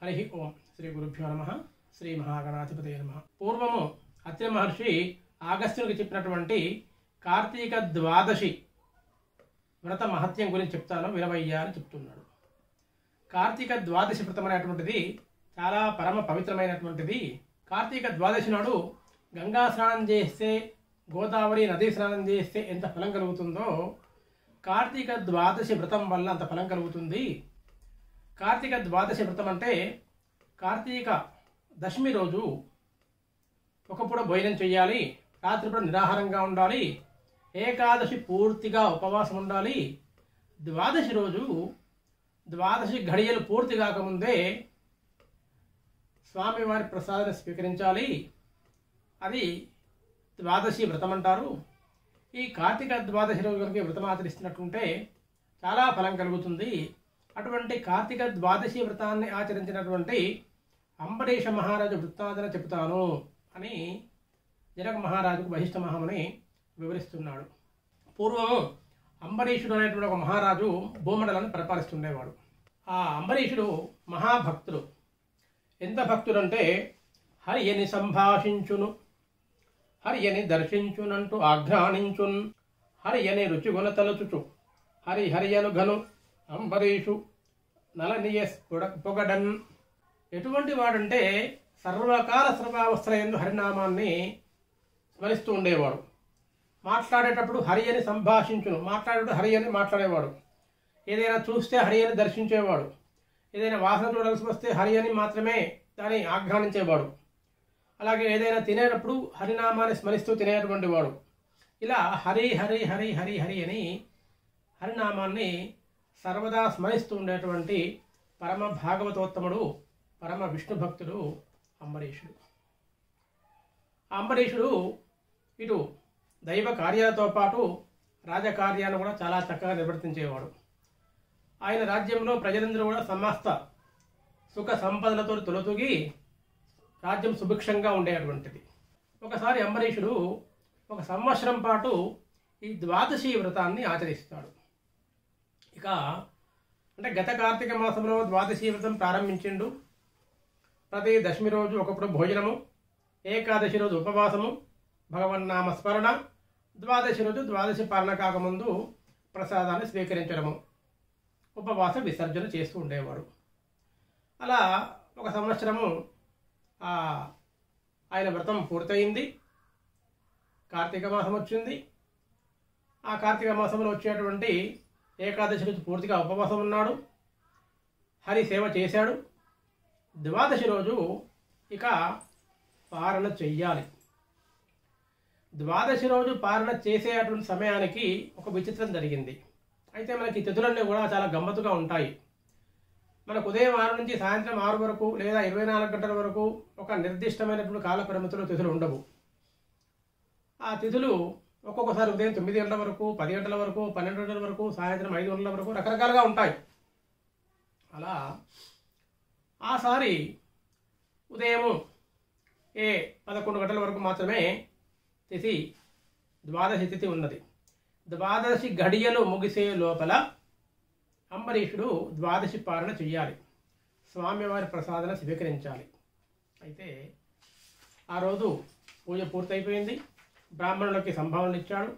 హరి ఓం శ్రీ గురుభ్యో నమః శ్రీ మహాగణాధిపతయే నమః. పూర్వము అత్రి మహర్షి ఆగస్త్యునికి చెప్పినటువంటి కార్తీక ద్వాదశి వ్రత మహత్యం గురించి చెప్తాను వినవయ్యా అని చెప్తున్నాడు. కార్తీక ద్వాదశి వ్రతం అనేటువంటిది చాలా పరమ పవిత్రమైనటువంటిది. కార్తీక ద్వాదశి నాడు గంగా స్నానం చేస్తే, గోదావరి నదీ స్నానం చేస్తే ఎంత ఫలం కలుగుతుందో కార్తీక ద్వాదశి వ్రతం వల్ల అంత ఫలం కలుగుతుంది. కార్తీక ద్వాదశి వ్రతం అంటే కార్తీక దశమి రోజు ఒక పూట భోజనం చేయాలి, రాత్రిపూట నిరాహారంగా ఉండాలి, ఏకాదశి పూర్తిగా ఉపవాసం ఉండాలి. ద్వాదశి రోజు ద్వాదశి ఘడియలు పూర్తి కాకముందే స్వామివారి ప్రసాదాన్ని స్వీకరించాలి. అది ద్వాదశి వ్రతం అంటారు. ఈ కార్తీక ద్వాదశి రోజు కనుక వ్రతం ఆచరిస్తున్నట్టుంటే చాలా ఫలం కలుగుతుంది. అటువంటి కార్తీక ద్వాదశి వ్రతాన్ని ఆచరించినటువంటి అంబరీష మహారాజు వృత్తాంతం చెబుతాను అని జనక మహారాజుకు వశిష్ఠ మహాముని వివరిస్తున్నాడు. పూర్వం అంబరీషుడు అనేటువంటి ఒక మహారాజు భూమండలాన్ని పరిపాలిస్తుండేవాడు. ఆ అంబరీషుడు మహాభక్తుడు. ఎంత భక్తుడంటే హరియని సంభాషించును, హరియని దర్శించునంటూ ఆఘ్రాణించున్, హరియని రుచిగుణ తలుచుచు హరి హరియను ఘను అంబరీషు నలనియ పొగడన్. ఎటువంటి వాడంటే సర్వకాల సర్వావస్థలందు హరినామాన్ని స్మరిస్తూ ఉండేవాడు. మాట్లాడేటప్పుడు హరి అని సంభాషించును, మాట్లాడేటప్పుడు హరి అని మాట్లాడేవాడు. ఏదైనా చూస్తే హరి అని దర్శించేవాడు. ఏదైనా వాసన చూడాల్సి వస్తే హరి అని మాత్రమే దాన్ని ఆఘ్రానించేవాడు. అలాగే ఏదైనా తినేటప్పుడు హరినామాన్ని స్మరిస్తూ తినేటువంటి వాడు. ఇలా హరి హరి హరి హరి హరి అని హరినామాన్ని సర్వదా స్మరిస్తూ ఉండేటువంటి పరమ భాగవతోత్తముడు, పరమ విష్ణు భక్తుడు అంబరీషుడు. ఆ అంబరీషుడు ఇటు దైవ కార్యాలతో పాటు రాజకార్యాన్ని కూడా చాలా చక్కగా నిర్వర్తించేవాడు. ఆయన రాజ్యంలో ప్రజలందరూ కూడా సమస్త సుఖ సంపదలతో తొలతూగి రాజ్యం సుభిక్షంగా ఉండేటువంటిది. ఒకసారి అంబరీషుడు ఒక సంవత్సరం పాటు ఈ ద్వాదశి వ్రతాన్ని ఆచరిస్తాడు. ఇక అంటే గత కార్తీక మాసంలో ద్వాదశి వ్రతం ప్రారంభించిండు. ప్రతి దశమి రోజు ఒకప్పుడు భోజనము, ఏకాదశి రోజు ఉపవాసము, భగవన్నామ స్మరణ, ద్వాదశి రోజు ద్వాదశి పాలన కాకముందు ప్రసాదాన్ని స్వీకరించడము, ఉపవాస విసర్జన చేస్తూ ఉండేవాడు. అలా ఒక సంవత్సరము ఆయన వ్రతం పూర్తయింది. కార్తీక మాసం వచ్చింది. ఆ కార్తీక మాసంలో వచ్చేటువంటి ఏకాదశి రోజు పూర్తిగా ఉపవాసం ఉన్నాడు, హరి సేవ చేశాడు. ద్వాదశి రోజు ఇక పారణ చెయ్యాలి. ద్వాదశి రోజు పారణ చేసేటువంటి సమయానికి ఒక విచిత్రం జరిగింది. అయితే మనకి తిథులన్నీ కూడా చాలా గమ్మత్తుగా ఉంటాయి. మనకు ఉదయం 6 నుంచి సాయంత్రం 6 వరకు లేదా 24 గంటల వరకు ఒక నిర్దిష్టమైనటువంటి కాల పరిమితిలో తిథులు ఉండవు. ఆ తిథులు ఒక్కొక్కసారి ఉదయం 9 గంటల వరకు, 10 గంటల వరకు, 12 గంటల వరకు, సాయంత్రం 5 గంటల వరకు రకరకాలుగా ఉంటాయి. అలా ఆసారి ఉదయం 11 గంటల వరకు మాత్రమే తిథి, ద్వాదశి తిథి ఉన్నది. ద్వాదశి ఘడియలు ముగిసే లోపల అంబరీషుడు ద్వాదశి పాలన చెయ్యాలి, స్వామివారి ప్రసాదాన్ని స్వీకరించాలి. అయితే ఆ రోజు పూజ పూర్తయిపోయింది. బ్రాహ్మణులకి సంభావనలు ఇచ్చాడు,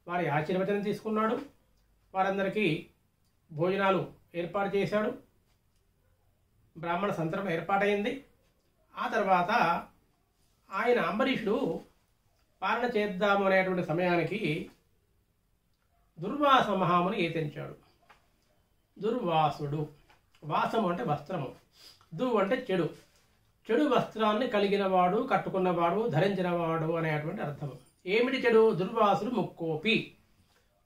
వారి ఆశీర్వచనం తీసుకున్నాడు, వారందరికీ భోజనాలు ఏర్పాటు చేశాడు, బ్రాహ్మణ సంతరం ఏర్పాటైంది. ఆ తర్వాత ఆయన అంబరీషుడు పాలన చేద్దాము అనేటువంటి సమయానికి దుర్వాస మహాముని ఏతించాడు. దుర్వాసుడు, వాసము అంటే వస్త్రము, దు అంటే చెడు, చెడు వస్త్రాన్ని కలిగినవాడు, కట్టుకున్నవాడు, ధరించినవాడు అనేటువంటి అర్థము. ఏమిటి చెడు? దుర్వాసుడు ముక్కోపి.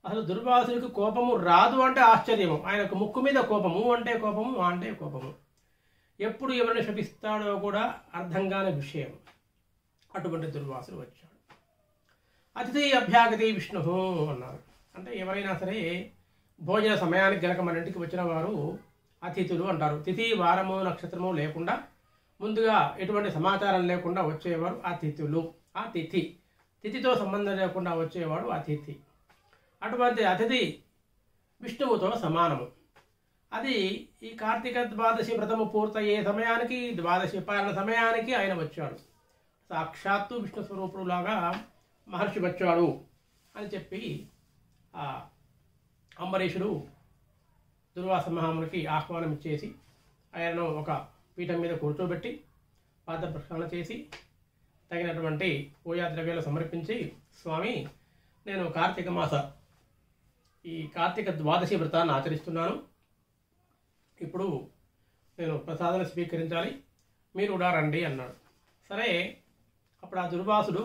అసలు దుర్వాసుడికి కోపము రాదు అంటే ఆశ్చర్యము. ఆయనకు ముక్కు మీద కోపము అంటే కోపము, అంటే కోపము. ఎప్పుడు ఎవరిని శపిస్తాడో కూడా అర్థం కాని విషయం. అటువంటి దుర్వాసుడు వచ్చాడు. అతిథి అభ్యాగతి విష్ణు అన్నారు. అంటే ఎవరైనా సరే భోజన సమయానికి గనక మన ఇంటికి వచ్చిన వారు అతిథులు అంటారు. తిథి, వారము, నక్షత్రము లేకుండా ముందుగా ఎటువంటి సమాచారం లేకుండా వచ్చేవారు అతిథులు. ఆ తిథి, తిథితో సంబంధం లేకుండా వచ్చేవాడు అతిథి. అటువంటి అతిథి విష్ణువుతో సమానము. అది ఈ కార్తీక ద్వాదశి వ్రతము పూర్తయ్యే సమయానికి, ద్వాదశి పాలన సమయానికి ఆయన వచ్చాడు. సాక్షాత్తు విష్ణు స్వరూపుడు లాగా మహర్షి వచ్చాడు అని చెప్పి ఆ అంబరీషుడు దుర్వాస మహామునికి ఆహ్వానం ఇచ్చేసి ఆయనను ఒక పీఠం మీద కూర్చోబెట్టి పాద ప్రక్షాళన చేసి తగినటువంటి పూజా ద్రవ్యాలు సమర్పించి, స్వామి, నేను ఈ కార్తీక ద్వాదశి వ్రతాన్ని ఆచరిస్తున్నాను. ఇప్పుడు నేను ప్రసాదం స్వీకరించాలి, మీరు కూడా రండి అన్నాడు. సరే, అప్పుడు ఆ దుర్వాసుడు,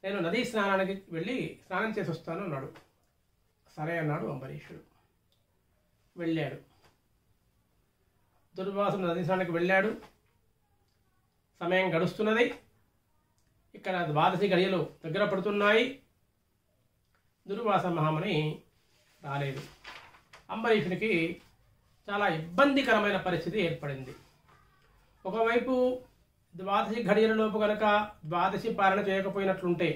నేను నదీ స్నానానికి వెళ్ళి స్నానం చేసి వస్తాను అన్నాడు. సరే అన్నాడు అంబరీషుడు. వెళ్ళాడు. దుర్వాసుడు నదీ స్నానానికి వెళ్ళాడు. సమయం గడుస్తున్నది. ఇక్కడ ద్వాదశి గడియలు దగ్గర పడుతున్నాయి. దుర్వాస మహాముని రాలేదు. అంబరీషునికి చాలా ఇబ్బందికరమైన పరిస్థితి ఏర్పడింది. ఒకవైపు ద్వాదశి ఘడియలలోపు కనుక ద్వాదశి పాలన చేయకపోయినట్లుంటే,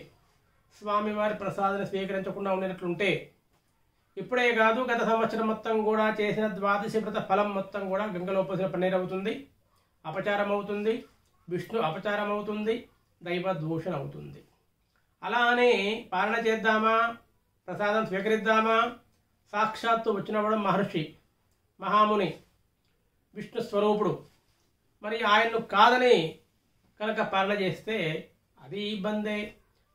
స్వామివారి ప్రసాదాన్ని స్వీకరించకుండా ఉండినట్లుంటే, ఇప్పుడే కాదు గత సంవత్సరం మొత్తం కూడా చేసిన ద్వాదశి వ్రత ఫలం మొత్తం కూడా గంగలో పోసిన పన్నీరు అవుతుంది, అపచారం అవుతుంది, విష్ణు అపచారం అవుతుంది, దైవ దూషణ అవుతుంది. అలానే పాలన చేద్దామా, ప్రసాదం స్వీకరిద్దామా, సాక్షాత్తు వచ్చినప్పుడు మహర్షి మహాముని విష్ణు స్వరూపుడు, మరి ఆయన్ను కాదని కనుక పాలన చేస్తే అది ఇబ్బందే.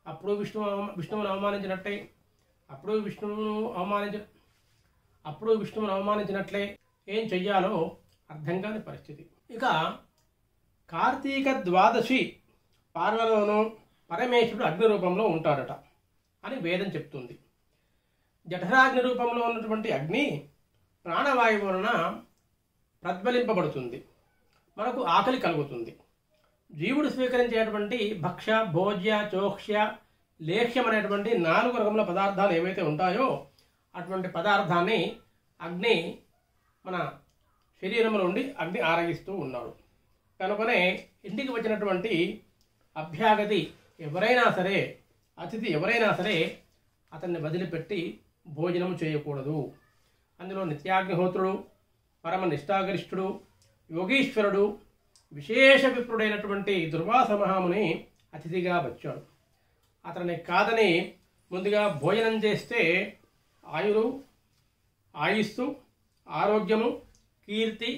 అప్పుడు విష్ణువును అవమానించినట్లే, అప్పుడు విష్ణువును అవమానించినట్లే. ఏం చెయ్యాలో అర్థం కాని పరిస్థితి. ఇక కార్తీక ద్వాదశి పాలనలోనూ పరమేశ్వరుడు అగ్ని రూపంలో ఉంటాడట అని వేదం చెప్తుంది. జఠరాగ్ని రూపంలో ఉన్నటువంటి అగ్ని ప్రాణవాయువు వలన ప్రజ్వలింపబడుతుంది. మనకు ఆకలి కలుగుతుంది. జీవుడు స్వీకరించేటువంటి భక్ష, భోజ్య, చోక్ష్య, లేఖ్యం అనేటువంటి 4 రకముల పదార్థాలు ఏవైతే ఉంటాయో అటువంటి పదార్థాన్ని అగ్ని మన శరీరంలో నుండి అగ్ని ఆరగిస్తూ ఉన్నాడు. కనుకనే ఇంటికి వచ్చినటువంటి అభ్యాగతి ఎవరైనా సరే, అతిథి ఎవరైనా సరే అతన్ని వదిలిపెట్టి భోజనం చేయకూడదు. అందులో నిత్యాగ్నిహోత్రుడు, పరమ నిష్ఠాగరిష్ఠుడు, యోగీశ్వరుడు, విశేష విప్రుడైనటువంటి దుర్వాస మహాముని అతిథిగా వచ్చాడు. అతన్ని కాదని ముందుగా భోజనం చేస్తే ఆయుస్సు, ఆరోగ్యము, కీర్తి,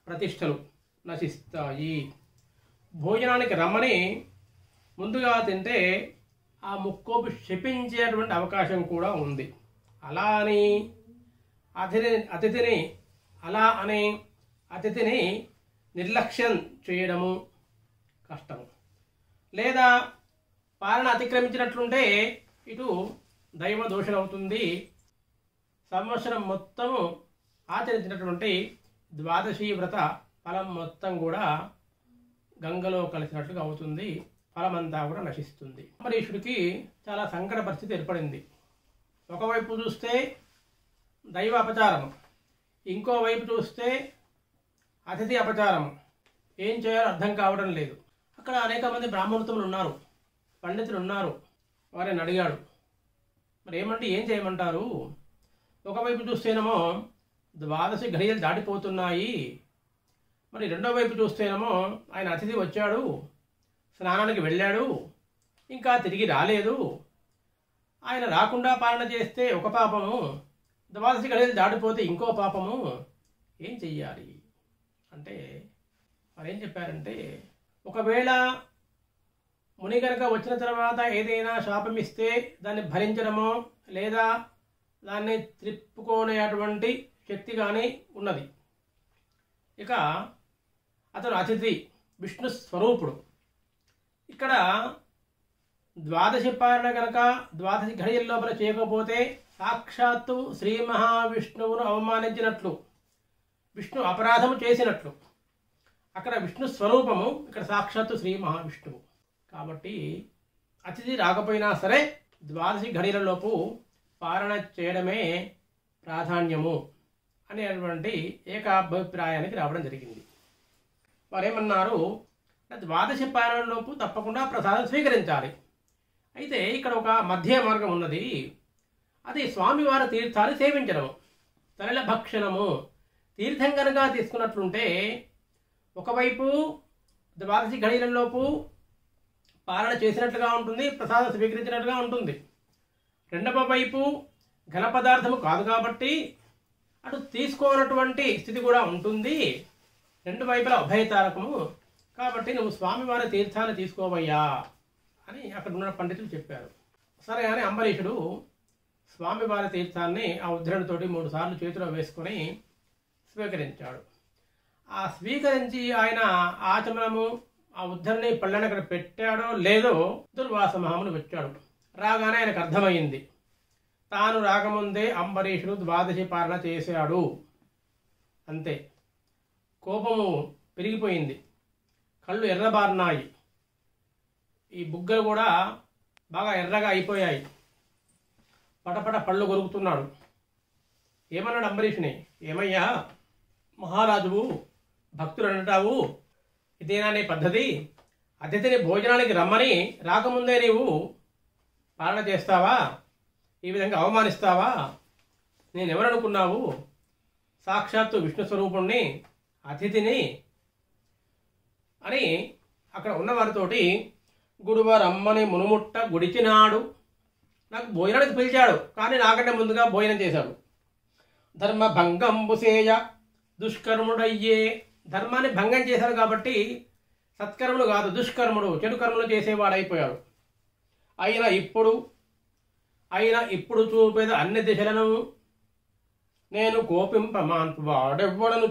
ప్రతిష్టలు నశిస్తాయి. భోజనానికి రమ్మని ముందుగా తింటే ఆ ముక్కోపు శపించేటువంటి అవకాశం కూడా ఉంది. అలా అని అతిథిని నిర్లక్ష్యం చేయడము కష్టము. లేదా పాలన అతిక్రమించినట్లుంటే ఇటు దైవ దోషణ అవుతుంది. సంవత్సరం మొత్తము ఆచరించినటువంటి ద్వాదశి వ్రత ఫలం మొత్తం కూడా గంగలో కలిసినట్లుగా అవుతుంది. ఫలమంతా కూడా నశిస్తుంది. అంబరీషుడికి చాలా సంకట పరిస్థితి ఏర్పడింది. ఒకవైపు చూస్తే దైవ అపచారము, ఇంకోవైపు చూస్తే అతిథి అపచారము. ఏం చేయాలో అర్థం కావడం లేదు. అక్కడ అనేక మంది బ్రాహ్మణోత్తములు ఉన్నారు, పండితులు ఉన్నారు. వారిని అడిగాడు, మరి ఏం చేయమంటారు? ఒకవైపు చూస్తేనేమో ద్వాదశి ఘడియలు దాటిపోతున్నాయి, మరి రెండో వైపు చూస్తేనేమో ఆయన అతిథి వచ్చాడు, స్నానానికి వెళ్ళాడు, ఇంకా తిరిగి రాలేదు. ఆయన రాకుండా పాలన చేస్తే ఒక పాపము, ద్వాదశి ఘడియలు దాటిపోతే ఇంకో పాపము. ఏం చెయ్యాలి అంటే మరేం చెప్పారంటే, ఒకవేళ ముని కనుక వచ్చిన తర్వాత ఏదైనా శాపం ఇస్తే దాన్ని భరించడమో లేదా దాన్ని త్రిప్పుకోనేటువంటి శక్తి కానీ ఉన్నది. ఇక అతను అతిథి, విష్ణు స్వరూపుడు. ఇక్కడ ద్వాదశి పాలన కనుక ద్వాదశి ఘడియల లోపల చేయకపోతే సాక్షాత్తు శ్రీ మహావిష్ణువును అవమానించినట్లు, విష్ణు అపరాధము చేసినట్లు. అక్కడ విష్ణు స్వరూపము, ఇక్కడ సాక్షాత్తు శ్రీ మహావిష్ణువు. కాబట్టి అతిథి రాకపోయినా సరే ద్వాదశి ఘడియలలోపు పాలన చేయడమే ప్రాధాన్యము అనేటువంటి ఏకాభిప్రాయానికి రావడం జరిగింది. వారేమన్నారు, ద్వాదశి పాలనలోపు తప్పకుండా ప్రసాదం స్వీకరించాలి. అయితే ఇక్కడ ఒక మధ్య మార్గం ఉన్నది. అది స్వామివారి తీర్థాలు సేవించడం. తరళ భక్షణము. తీర్థం కనుక తీసుకున్నట్లుంటే ఒకవైపు ద్వాదశి ఘడియలలోపు పాలన చేసినట్లుగా ఉంటుంది, ప్రసాదం స్వీకరించినట్లుగా ఉంటుంది. రెండవ వైపు ఘన పదార్థము కాదు కాబట్టి అటు తీసుకోనటువంటి స్థితి కూడా ఉంటుంది. రెండు వైపులా ఉభయతారకము కాబట్టి నువ్వు స్వామివారి తీర్థాన్ని తీసుకోవయ్యా అని అక్కడ ఉన్న పండితులు చెప్పారు. సరే అని అంబరీషుడు స్వామివారి తీర్థాన్ని ఆ ఉద్ధరణతోటి 3 సార్లు చేతిలో వేసుకొని స్వీకరించాడు. ఆ స్వీకరించి ఆయన ఆచమనము ఆ ఉద్ధరణి పళ్ళని అక్కడ పెట్టాడో లేదో దుర్వాస మహాముని వచ్చాడు. రాగానే ఆయనకు అర్థమైంది, తాను రాకముందే అంబరీషుడు ద్వాదశి పాలన చేశాడు. అంతే, కోపము పెరిగిపోయింది, కళ్ళు ఎర్రబారినాయి, ఈ బుగ్గలు కూడా బాగా ఎర్రగా అయిపోయాయి, పటపట పళ్ళు కొరుకుతున్నాడు. ఏమన్నాడు అంబరీషుని, ఏమయ్యా మహారాజువు, భక్తులు అంటావు, ఇదేనా నీ పద్ధతి? అతిథిని భోజనానికి రమ్మని రాకముందే నీవు పాలన చేస్తావా? ఈ విధంగా అవమానిస్తావా? నేనెవరనుకున్నావు? సాక్షాత్తు విష్ణు స్వరూపుణ్ణి, అతిథిని అని అక్కడ ఉన్నవారితోటి గురువ రమ్మని మునుముట్ట గుడిచినాడు. నాకు భోజనానికి పిలిచాడు, కానీ నాకంటే ముందుగా భోజనం చేశాడు. ధర్మ భంగంబుసేయ దుష్కర్ముడయ్యే, ధర్మాన్ని భంగం చేశాడు కాబట్టి సత్కర్ముడు కాదు, దుష్కర్ముడు, చెడు కర్మలు చేసేవాడైపోయాడు. అయినా ఇప్పుడు చూపేది అన్ని దిశలను నేను కోపింపమాన్పు వాడెవ్వడను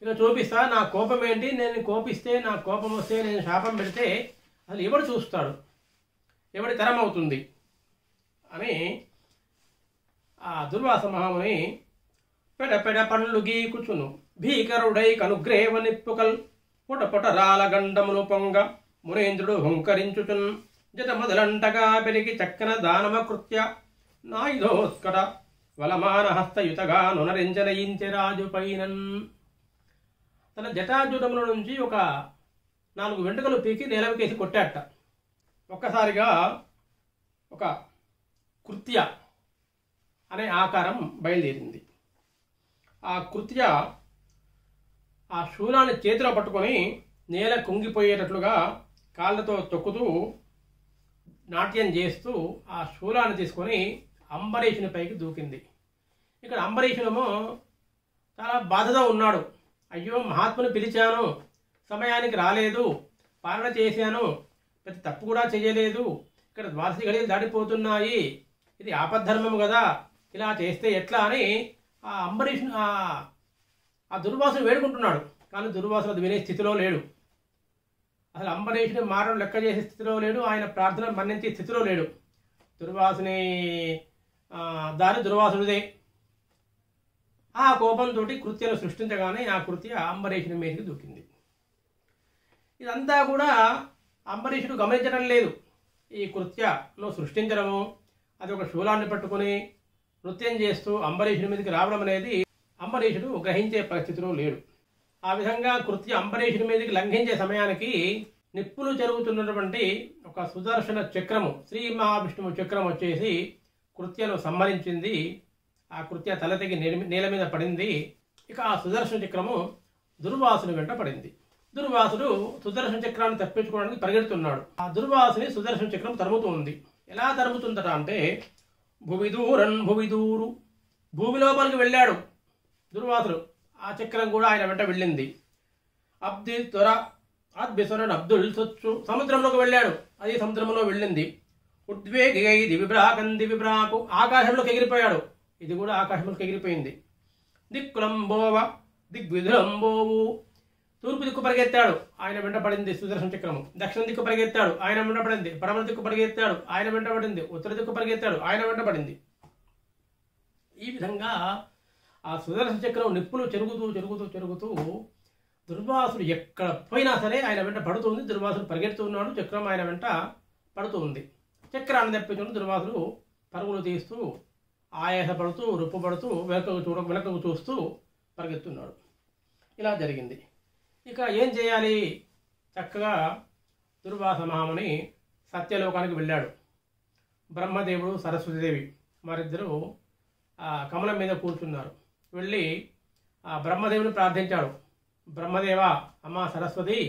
ఇలా చూపిస్తా. నా కోపం ఏంటి, నేను కోపిస్తే, నా కోపం వస్తే, నేను శాపం పెడితే అసలు ఎవడు చూస్తాడు, ఎవడి తరం అవుతుంది అని ఆ దుర్వాస మహాముని పెడపెడ పండ్లు గీకుచును భీకరుడై కనుగ్రేవ నిప్పుకల్ పొటపొట రాల గండములు పొంగ మునేంద్రుడు హుంకరించుచున్ జట మొదలంటగా పెరిగి చక్కన దానవ కృత్య నాయుధోత్కట వలమాన హస్తయుతగా నునరించనయించె రాజు పైనన్. తన జటాజుటముల నుంచి ఒక 4 వెంట్రుకలు పీకి నేలకేసి కొట్టాట. ఒక్కసారిగా ఒక కృత్య అనే ఆకారం బయలుదేరింది. ఆ కృత్య ఆ శూలాన్ని చేతిలో పట్టుకొని నేల కుంగిపోయేటట్లుగా కాళ్ళతో తొక్కుతూ నాట్యం చేస్తూ ఆ శూలాన్ని తీసుకొని అంబరీషుని పైకి దూకింది. ఇక్కడ అంబరీషునేమో చాలా బాధగా ఉన్నాడు. అయ్యో, మహాత్ముని పిలిచాను, సమయానికి రాలేదు, పాలన చేశాను, పెద్ద తప్పు కూడా చేయలేదు, ఇక్కడ ద్వాదశి గడియలు దాటిపోతున్నాయి, ఇది ఆపద్ధర్మము కదా, ఇలా చేస్తే ఎట్లా అని ఆ అంబరీషుని ఆ దుర్వాసుని వేడుకుంటున్నాడు. కానీ దుర్వాసుడు అది వినే స్థితిలో లేడు. అసలు అంబరీషుని మాటను లెక్క చేసే స్థితిలో లేడు, ఆయన ప్రార్థన మన్నించే స్థితిలో లేడు. దుర్వాసుని దారి దుర్వాసుడిదే. ఆ కోపంతో కృత్యను సృష్టించగానే ఆ కృత్య అంబరీషుని మీదకి దూకింది. ఇదంతా కూడా అంబరీషుడు గమనించడం లేదు. ఈ కృత్యను సృష్టించడము, అది ఒక శూలాన్ని పట్టుకుని నృత్యం చేస్తూ అంబరీషుని మీదకి రావడం అనేది అంబరీషుడు గ్రహించే పరిస్థితిలో లేడు. ఆ విధంగా కృత్య అంబరీషుని మీదకి లంఘించే సమయానికి నిప్పులు జరుగుతున్నటువంటి ఒక సుదర్శన చక్రము, శ్రీ మహావిష్ణువు చక్రం వచ్చేసి కృత్యను సంహరించింది. ఆ కృత్య తల తెగి నేల మీద పడింది. ఇక ఆ సుదర్శన చక్రము దుర్వాసుని వెంట పడింది. దుర్వాసుడు సుదర్శన చక్రాన్ని తప్పించుకోవడానికి పరిగెడుతున్నాడు. ఆ దుర్వాసుని సుదర్శన చక్రం తరుముతూ ఉంది. ఎలా తరుముతుందట అంటే భువిదూరు, భూమి లోపలికి వెళ్ళాడు దుర్వాసుడు. ఆ చక్రం కూడా ఆయన వెంట వెళ్ళింది. అబ్దుల్ సొచ్చు సముద్రంలోకి వెళ్ళాడు, అది సముద్రంలో వెళ్ళింది. ఉద్వేగై దివిబ్రాకు, ఆకాశంలోకి ఎగిరిపోయాడు, ఇది కూడా ఆకాశంలోకి ఎగిరిపోయింది. దిక్కులంబోవ దిగ్విధులంబోవు, తూర్పు దిక్కు పరిగెత్తాడు, ఆయన వెంట పడింది సుదర్శన చక్రము. దక్షిణ దిక్కు పరిగెత్తాడు, ఆయన వెంట పడింది. పడమర దిక్కు పరిగెత్తాడు, ఆయన వెంట పడింది. ఉత్తర దిక్కు పరిగెత్తాడు, ఆయన వెంట పడింది. ఈ విధంగా ఆ సుదర్శన చక్రం నిప్పులు చెరుగుతూ దుర్వాసుడు ఎక్కడ పోయినా సరే ఆయన వెంట పడుతుంది. దుర్వాసుడు పరిగెడుతూ ఉన్నాడు, చక్రం ఆయన వెంట పడుతూ ఉంది. చక్రాన్ని తప్పించుకుని దుర్వాసుడు పరుగులు తీస్తూ ఆయాసపడుతూ రుప్పుపడుతూ వెనకకు చూస్తూ పరిగెత్తున్నాడు. ఇలా జరిగింది. ఇక ఏం చేయాలి? చక్కగా దుర్వాస మహాముని సత్యలోకానికి వెళ్ళాడు. బ్రహ్మదేవుడు, సరస్వతీదేవి వారిద్దరూ ఆ కమలం మీద కూర్చున్నారు. వెళ్ళి ఆ బ్రహ్మదేవుని ప్రార్థించాడు. బ్రహ్మదేవ, అమ్మ సరస్వతి,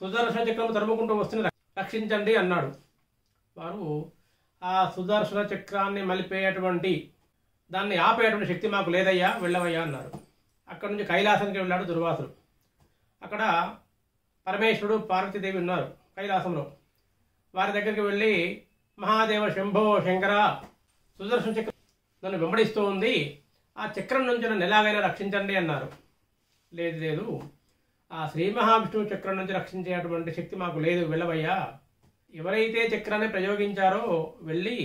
సుదర్శన చక్రం తరుముకుంటూ వస్తున్న రక్షించండి అన్నాడు. వారు ఆ సుదర్శన చక్రాన్ని మలిపేయటువంటి దాన్ని ఆపేటువంటి శక్తి మాకు లేదయ్యా, వెళ్ళవయ్యా అన్నారు. అక్కడ నుంచి కైలాసానికి వెళ్ళాడు దుర్వాసుడు. అక్కడ పరమేశ్వరుడు, పార్వతీదేవి ఉన్నారు కైలాసంలో. వారి దగ్గరికి వెళ్ళి, మహాదేవ శంభో శంకర, సుదర్శన చక్రం నన్ను వెంబడిస్తూ ఉంది, ఆ చక్రం నుంచి నన్ను ఎలాగైనా రక్షించండి అన్నారు. లేదు లేదు, ఆ శ్రీ మహావిష్ణువు చక్రం నుంచి రక్షించేటువంటి శక్తి మాకు లేదు, వెళ్ళవయ్యా. ఎవరైతే చక్రాన్ని ప్రయోగించారో వెళ్ళి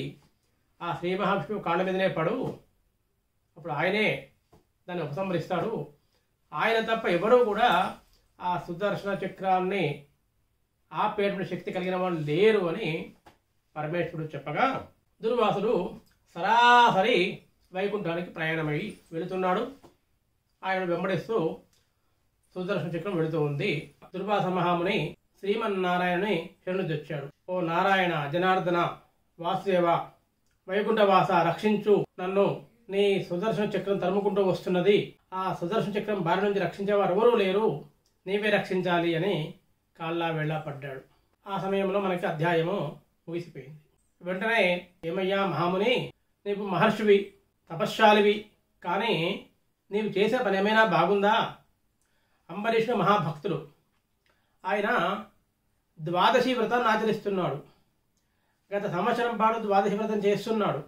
ఆ శ్రీ మహావిష్ణువు కాళ్ళ మీదనే పడు, అప్పుడు ఆయనే దాన్ని ఉపసంహరిస్తాడు. ఆయన తప్ప ఎవరూ కూడా ఆ సుదర్శన చక్రాన్ని ఆపేటువంటి శక్తి కలిగిన వాళ్ళు లేరు అని పరమేశ్వరుడు చెప్పగా, దుర్వాసుడు సరాసరి వైకుంఠానికి ప్రయాణమై వెళుతున్నాడు. ఆయన వెంబడిస్తూ సుదర్శన చక్రం వెళుతూ ఉంది. దుర్వాస మహాముని శ్రీమన్నారాయణని శరణుజొచ్చాడు. ఓ నారాయణ, జనార్దన, వాసుదేవ, వైకుంఠవాస, రక్షించు నన్ను, నీ సుదర్శన చక్రం తరుముకుంటూ వస్తున్నది, ఆ సుదర్శన చక్రం బారి నుంచి రక్షించేవారు ఎవరూ లేరు, నీవే రక్షించాలి అని కాళ్ళ వేళ పడ్డాడు. ఆ సమయంలో మనకి అధ్యాయము ముగిసిపోయింది. వెంటనే, ఏమయ్యా మహాముని, నీవు మహర్షివి, తపశ్శాలివి, కానీ నీవు చేసే పని ఏమైనా బాగుందా? అంబరీషుడు మహాభక్తుడు. ఆయన ద్వాదశి వ్రతాన్ని ఆచరిస్తున్నాడు. గత సంవత్సరం పాటు ద్వాదశి వ్రతం చేస్తున్నాడు.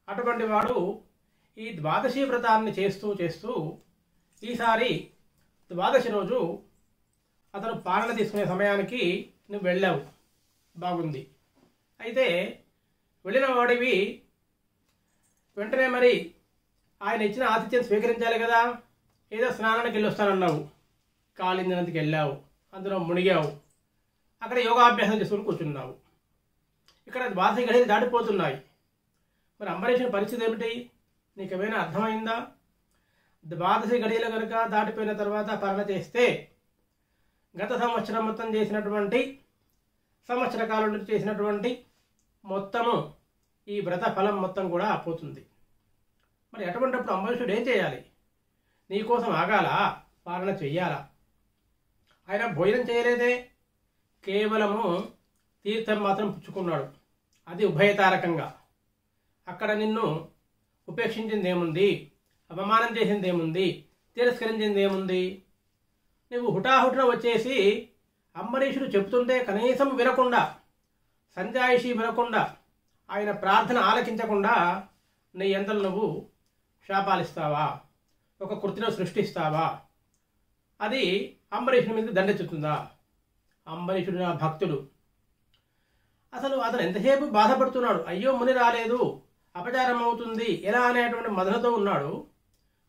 అటువంటి వాడు ఈ ద్వాదశి వ్రతాన్ని చేస్తూ చేస్తూ ఈసారి ద్వాదశి రోజు అతను పాలన తీసుకునే సమయానికి నువ్వు వెళ్ళావు, బాగుంది. అయితే వెళ్ళిన వాడివి వెంటనే మరి ఆయన ఇచ్చిన ఆతిథ్యం స్వీకరించాలి కదా. ఏదో స్నానానికి వెళ్ళి వస్తానన్నావు, కాళింది నదికి వెళ్ళావు, అందులో మునిగావు, అక్కడ యోగాభ్యాసం చేసుకుని కూర్చున్నావు. ఇక్కడ ద్వాదశి గడియలు దాటిపోతున్నాయి. మరి అంబరీషుని పరిస్థితి ఏమిటి నీకేమైనా అర్థమైందా? ద్వాదశి గడియలు కనుక దాటిపోయిన తర్వాత పాలన చేస్తే గత సంవత్సరం మొత్తం చేసినటువంటి, సంవత్సర కాలం నుంచి చేసినటువంటి మొత్తము ఈ వ్రత ఫలం మొత్తం కూడా పోతుంది. మరి అటువంటిప్పుడు అంబరీషుడు ఏం చేయాలి? నీకోసం ఆగాలా, పాలన చెయ్యాలా? ఆయన భోజనం చేయలేదే, కేవలము తీర్థం మాత్రం పుచ్చుకున్నాడు. అది ఉభయతారకంగా. అక్కడ నిన్ను ఉపేక్షించింది ఏముంది, అవమానం చేసింది ఏముంది, తిరస్కరించింది ఏముంది? నువ్వు హుటాహుటిన వచ్చేసి అంబరీషుడు చెబుతుంటే కనీసం వినకుండా, సంజాయిషి వినకుండా, ఆయన ప్రార్థన ఆలకించకుండా నీ ఎంతలు నువ్వు శాపాలిస్తావా, ఒక కృతిని సృష్టిస్తావా? అది అంబరీషుని మీద దండెత్తుతుందా? అంబరీషుడు నా భక్తుడు. అసలు అతను ఎంతసేపు బాధపడుతున్నాడు, అయ్యో ముని రాలేదు, అపచారం అవుతుంది ఎలా అనేటువంటి మదనతో ఉన్నాడు.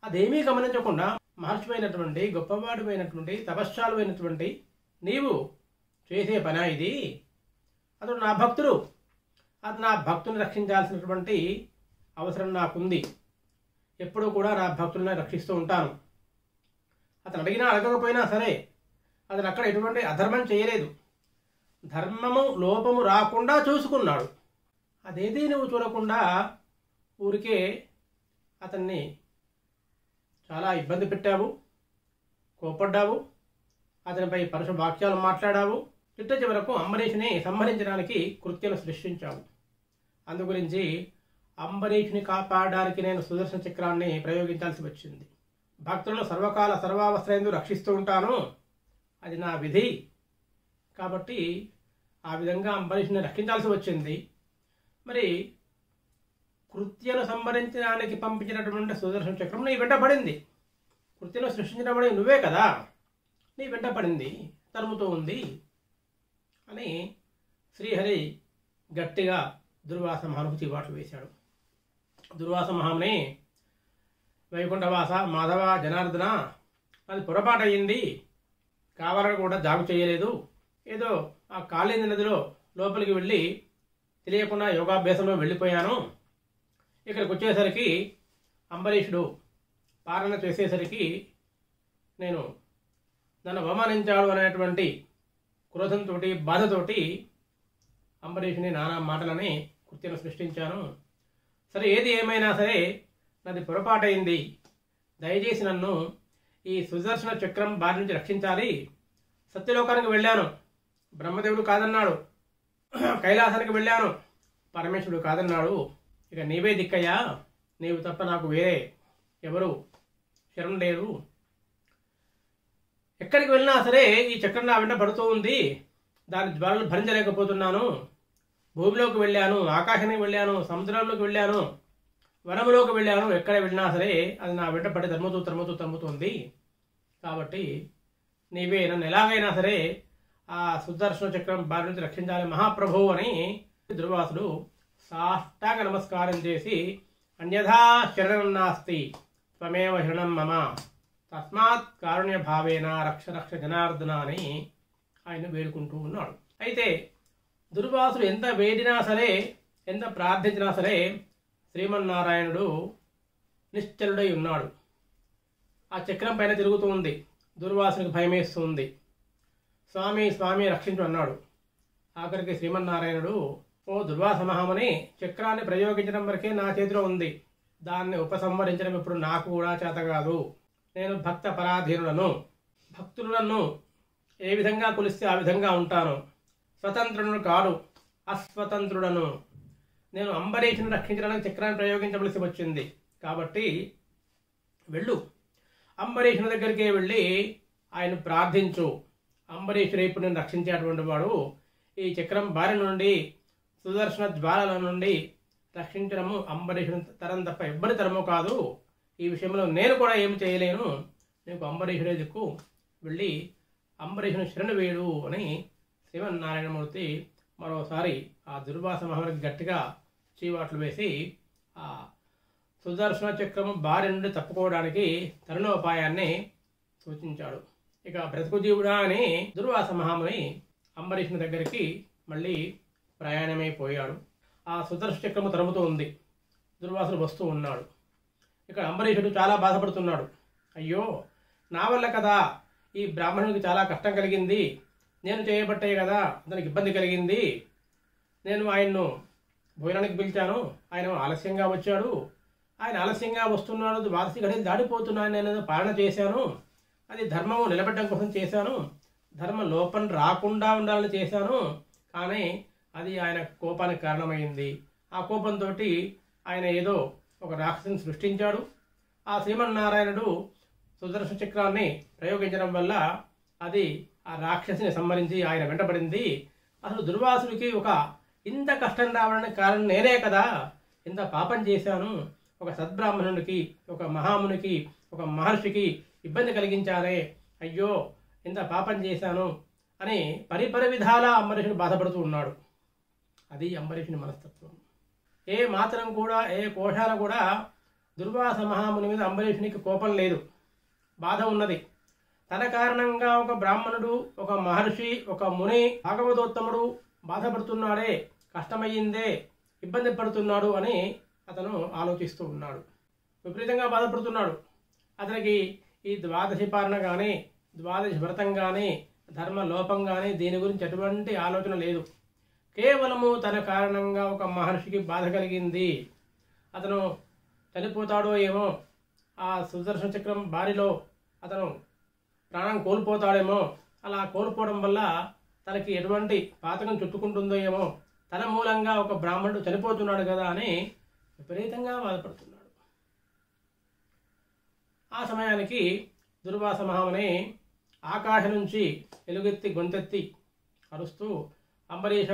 అదేమీ గమనించకుండా మహర్షిమైనటువంటి, గొప్పవాడు, తపశ్శాలు అయినటువంటి నీవు చేసే పనా ఇది? అతడు నా భక్తుడు, అది నా భక్తుని రక్షించాల్సినటువంటి అవసరం నాకుంది. ఎప్పుడూ కూడా నా భక్తులను రక్షిస్తూ ఉంటాను. అతను అడిగినా అడగకపోయినా సరే, అతను అక్కడ ఎటువంటి అధర్మం చేయలేదు, ధర్మము లోపము రాకుండా చూసుకున్నాడు. అదేది నువ్వు చూడకుండా ఊరికే అతన్ని చాలా ఇబ్బంది పెట్టావు, కోపడ్డావు, అతనిపై పరుష వాక్యాలు మాట్లాడావు, చిట్ట చివరకు అంబరీషుని సంహరించడానికి కృత్యను సృష్టించావు. అందుగురించి అంబరీషుని కాపాడడానికి నేను సుదర్శన చక్రాన్ని ప్రయోగించాల్సి వచ్చింది. భక్తులను సర్వకాల సర్వావస్థయందు రక్షిస్తూ ఉంటాను, అది నా విధి. కాబట్టి ఆ విధంగా అంబరీషుని రక్షించాల్సి వచ్చింది. మరి కృత్యను సంహరించడానికి పంపించినటువంటి సుదర్శన చక్రం నీ వెంట పడింది. కృత్యను సృష్టించబడి నువ్వే కదా, నీ వెంట పడింది, తరుముతూ ఉంది అని శ్రీహరి గట్టిగా దుర్వాస మహామునికి చివాట్లు వేశాడు. దుర్వాస మహాముని, వైకుంఠవాస, మాధవ, జనార్దన, అది పొరపాటు అయ్యింది, కావాలని కూడా జాగు చేయలేదు, ఏదో ఆ కాళింది నదిలో లోపలికి వెళ్ళి తెలియకుండా యోగాభ్యాసంలో వెళ్ళిపోయాను. ఇక్కడికి వచ్చేసరికి అంబరీషుడు పాలన చేసేసరికి నేను నన్ను అవమానించాడు అనేటువంటి క్రోధంతో, బాధతోటి అంబరీషుని నానా మాటలని కృత్యను సృష్టించాను. సరే, ఏది ఏమైనా సరే నాది పొరపాటైంది, దయచేసి నన్ను ఈ సుదర్శన చక్రం బారి నుంచి రక్షించాలి. సత్యలోకానికి వెళ్ళాను, బ్రహ్మదేవుడు కాదన్నాడు. కైలాసానికి వెళ్ళాను, పరమేశ్వరుడు కాదన్నాడు. ఇక నీవే దిక్కయ్యా, నీవు తప్ప నాకు వేరే ఎవరు శరణం లేరు. ఎక్కడికి వెళ్ళినా సరే ఈ చక్రం నా వెంట పడుతూ ఉంది, దాని జ్వాలలు భరించలేకపోతున్నాను. భూమిలోకి వెళ్ళాను, ఆకాశానికి వెళ్ళాను, సముద్రంలోకి వెళ్ళాను, వనములోకి వెళ్ళాను, ఎక్కడ వెళ్ళినా సరే అది నా వెంట పడి తరుముతుంది. కాబట్టి నీవే నన్ను ఎలాగైనా సరే ఆ సుదర్శన చక్రం బారి నుంచి రక్షించాలి మహాప్రభు అని దుర్వాసుడు సాష్టాంగ నమస్కారం చేసి, అన్యథా శరణం నాస్తి త్వమేవ శరణం మమ తస్మాత్ కారుణ్య భావేన రక్ష రక్ష జనార్దన అని ఆయన వేడుకుంటూ ఉన్నాడు. అయితే దుర్వాసుడు ఎంత వేడినా సరే, ఎంత ప్రార్థించినా సరే శ్రీమన్నారాయణుడు నిశ్చలుడై ఉన్నాడు. ఆ చక్రం పైన తిరుగుతూ ఉంది. దుర్వాసునికి భయమేస్తుంది. స్వామి స్వామి రక్షించు అన్నాడు. ఆఖరికి శ్రీమన్నారాయణుడు, ఓ దుర్వాస మహాముని, చక్రాన్ని ప్రయోగించడం వరకే నా చేతిలో ఉంది, దాన్ని ఉపసంహరించడం ఇప్పుడు నాకు కూడా చేత కాదు. నేను భక్త పరాధీనులను, భక్తులు నన్ను ఏ విధంగా కొలిస్తే ఆ విధంగా ఉంటాను. స్వతంత్రులను కాడు, అస్వతంత్రుడను. నేను అంబరీషుని రక్షించడానికి చక్రాన్ని ప్రయోగించవలసి వచ్చింది. కాబట్టి వెళ్ళు, అంబరీషుని దగ్గరికే వెళ్ళి ఆయన ప్రార్థించు. అంబరీషుడు ఇప్పుడు నేను రక్షించేటువంటి వాడు. ఈ చక్రం బారి నుండి, సుదర్శన జ్వాలల నుండి రక్షించడము అంబరీషుని తరం తప్ప ఎవ్వరి తరము కాదు. ఈ విషయంలో నేను కూడా ఏమి చేయలేను. నీకు అంబరీషుడే దిక్కు, వెళ్ళి అంబరీషుని శరణు వేడు అని శ్రీమన్నారాయణమూర్తి మరోసారి ఆ దుర్వాస మహామునికి గట్టిగా చీవాట్లు వేసి ఆ సుదర్శన చక్రము బారి నుండి తప్పుకోవడానికి తరుణోపాయాన్ని సూచించాడు. ఇక బ్రతుకు జీవుడా అని దుర్వాస మహాముని అంబరీషుని దగ్గరికి మళ్ళీ ప్రయాణమైపోయాడు. ఆ సుదర్శన చక్రము తరుముతూ ఉంది. దుర్వాసుడు వస్తూ ఉన్నాడు. ఇక్కడ అంబరీషుడు చాలా బాధపడుతున్నాడు. అయ్యో, నా వల్ల కదా ఈ బ్రాహ్మణుడికి చాలా కష్టం కలిగింది, నేను చేయబట్టే కదా అతనికి ఇబ్బంది కలిగింది. నేను ఆయన్ను భోజనానికి పిలిచాను, ఆయన ఆలస్యంగా వచ్చాడు. ఆయన ఆలస్యంగా వస్తున్నాడు, ద్వాదశి గడియలు దాడిపోతున్నాను, నేను పాలన చేశాను. అది ధర్మము నిలబెట్టడం కోసం చేశాను, ధర్మ లోపం రాకుండా ఉండాలని చేశాను. కానీ అది ఆయన కోపానికి కారణమైంది. ఆ కోపంతో ఆయన ఏదో ఒక రాక్షసుని సృష్టించాడు. ఆ శ్రీమన్నారాయణుడు సుదర్శన చక్రాన్ని ప్రయోగించడం వల్ల అది ఆ రాక్షసిని సంహరించి ఆయన వెంటబడింది. అసలు దుర్వాసుడికి ఒక ఇంత కష్టం రావడానికి కారణం నేనే కదా, ఇంత పాపం చేశాను, ఒక సద్బ్రాహ్మణుడికి, ఒక మహామునికి, ఒక మహర్షికి ఇబ్బంది కలిగించారే, అయ్యో ఇంత పాపం చేశాను అని పరిపర విధాలా అంబరీషుడు బాధపడుతూ ఉన్నాడు. అది అంబరీషుని మనస్తత్వం. ఏ మాత్రం కూడా, ఏ కోశాల కూడా దుర్వాస మహాముని మీద అంబరీషునికి కోపం లేదు, బాధ ఉన్నది. తన కారణంగా ఒక బ్రాహ్మణుడు, ఒక మహర్షి, ఒక ముని, భాగవతోత్తముడు బాధపడుతున్నాడే, కష్టమయ్యిందే, ఇబ్బంది పడుతున్నాడు అని అతను ఆలోచిస్తూ ఉన్నాడు. విపరీతంగా బాధపడుతున్నాడు. అతనికి ఈ ద్వాదశి పాలన కానీ, ద్వాదశి వ్రతం కానీ, ధర్మ లోపం కానీ దీని గురించి ఎటువంటి ఆలోచన లేదు. కేవలము తన కారణంగా ఒక మహర్షికి బాధ కలిగింది, అతను చనిపోతాడో ఏమో, ఆ సుదర్శన చక్రం బారిలో అతను ప్రాణం కోల్పోతాడేమో, అలా కోల్పోవడం వల్ల తనకి ఎటువంటి పాతకం చుట్టుకుంటుందో ఏమో, తన మూలంగా ఒక బ్రాహ్మణుడు చనిపోతున్నాడు కదా అని విపరీతంగా బాధపడుతున్నాడు. ఆ సమయానికి దుర్వాస మహాముని ఆకాశం నుంచి ఎలుగెత్తి గొంతెత్తి అరుస్తూ, అంబరీష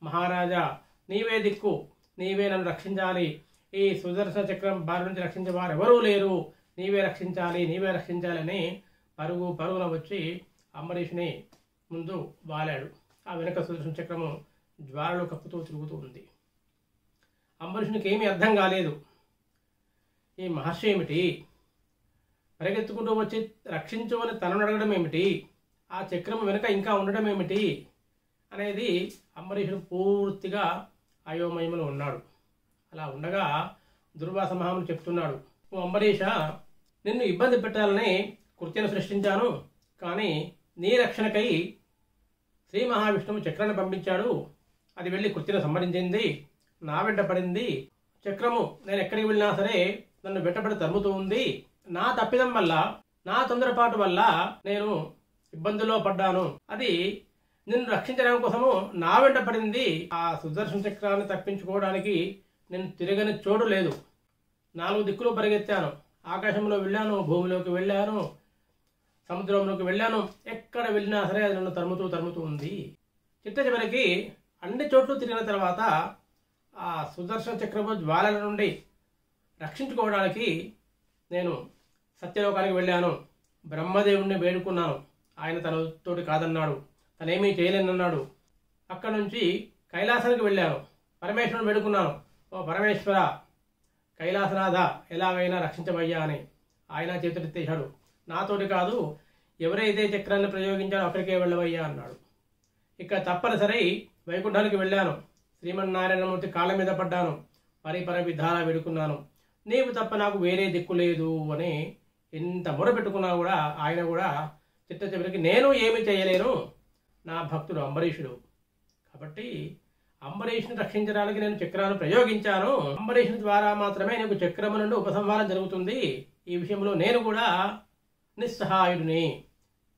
మహారాజా, నీవే దిక్కు, నీవే నన్ను రక్షించాలి, ఈ సుదర్శన చక్రం బారి నుంచి రక్షించే వారు ఎవరూ లేరు, నీవే రక్షించాలి, నీవే రక్షించాలని పరుగున వచ్చి అంబరీషుని ముందు వాలాడు. ఆ వెనుక సుదర్శన చక్రము జ్వాలలు కప్పుతూ తిరుగుతూ ఉంది. అంబరీషునికి ఏమీ అర్థం కాలేదు. ఈ మహర్షి ఏమిటి, పరిగెత్తుకుంటూ వచ్చి రక్షించమని తనను అడగడం ఏమిటి, ఆ చక్రం వెనుక ఇంకా ఉండడం ఏమిటి అనేది అంబరీషుడు పూర్తిగా అయోమయములో ఉన్నాడు. అలా ఉండగా దుర్వాస మహాముని చెప్తున్నాడు, ఓ అంబరీష, నిన్ను ఇబ్బంది పెట్టాలని కృత్యను సృష్టించాను, కానీ నీ రక్షణకై శ్రీ మహావిష్ణువు చక్రాన్ని పంపించాడు. అది వెళ్ళి కృత్యను సంహరించింది, నా వెంట పడింది. చక్రము నేను ఎక్కడికి వెళ్ళినా సరే నన్ను వెంటబడి తరుముతూ ఉంది. నా తప్పిదం వల్ల, నా తొందరపాటు వల్ల నేను ఇబ్బందుల్లో పడ్డాను. అది నిన్ను రక్షించడం కోసము నా వెంట పడింది. ఆ సుదర్శన చక్రాన్ని తప్పించుకోవడానికి నేను తిరగని చోటు లేదు. 4 దిక్కులు పరిగెత్తాను. ఆకాశంలో వెళ్ళాను, భూమిలోకి వెళ్ళాను, సముద్రంలోకి వెళ్ళాను. ఎక్కడ వెళ్ళినా సరే అది నన్ను తరుముతూ ఉంది. చిట్ట చివరికి అన్ని చోట్ల తిరిగిన తర్వాత ఆ సుదర్శన చక్రపు జ్వాలల నుండి రక్షించుకోవడానికి నేను సత్యలోకానికి వెళ్ళాను. బ్రహ్మదేవుణ్ణి వేడుకున్నాను. ఆయన తనతోటి కాదన్నాడు, తనేమీ చేయలేనన్నాడు. అక్కడ నుంచి కైలాసానికి వెళ్ళాను. పరమేశ్వరుని వేడుకున్నాను, ఓ పరమేశ్వర, కైలాసనాథ, ఎలాగైనా రక్షించవయ్యా అని. ఆయన చేతులెత్తేశాడు. నాతోటి కాదు, ఎవరైతే చక్రాన్ని ప్రయోగించాడో అక్కడికే వెళ్ళవయ్యా అన్నాడు. ఇక తప్పనిసరి వైకుంఠానికి వెళ్ళాను. శ్రీమన్నారాయణమూర్తి కాళ్ళ మీద పడ్డాను. పరిపర విధాలా వేడుకున్నాను. నీవు తప్ప నాకు వేరే దిక్కు లేదు అని ఎంత మొర పెట్టుకున్నా కూడా ఆయన కూడా చిట్ట చివరికి నేను ఏమి చేయలేను, నా భక్తుడు అంబరీషుడు కాబట్టి అంబరీషుని రక్షించడానికి నేను చక్రాన్ని ప్రయోగించాను. అంబరీషుని ద్వారా మాత్రమే నీకు చక్రము నుండి ఉపసంహారం జరుగుతుంది. ఈ విషయంలో నేను కూడా నిస్సహాయుడిని,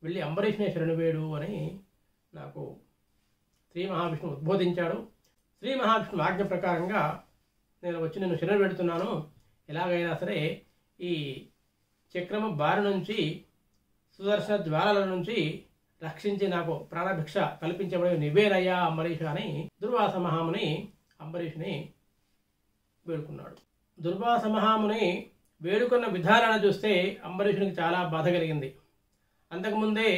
వెళ్ళి అంబరీషుని శరణువేడు అని నాకు శ్రీ మహావిష్ణువు ఉద్బోధించాడు. శ్రీ మహావిష్ణువు ఆజ్ఞ ప్రకారంగా నేను వచ్చి నేను శరణు పెడుతున్నాను. ఎలాగైనా సరే ఈ చక్రము బారి నుంచి, సుదర్శన జ్వాలల నుంచి రక్షించి నాకు ప్రాణభిక్ష కల్పించబడి నివేరయ్యా అంబరీష అని దుర్వాస మహాముని అంబరీషుని వేడుకున్నాడు. దుర్వాస మహాముని వేడుకున్న విధానాన్ని చూస్తే అంబరీషునికి చాలా బాధ కలిగింది. అంతకుముందే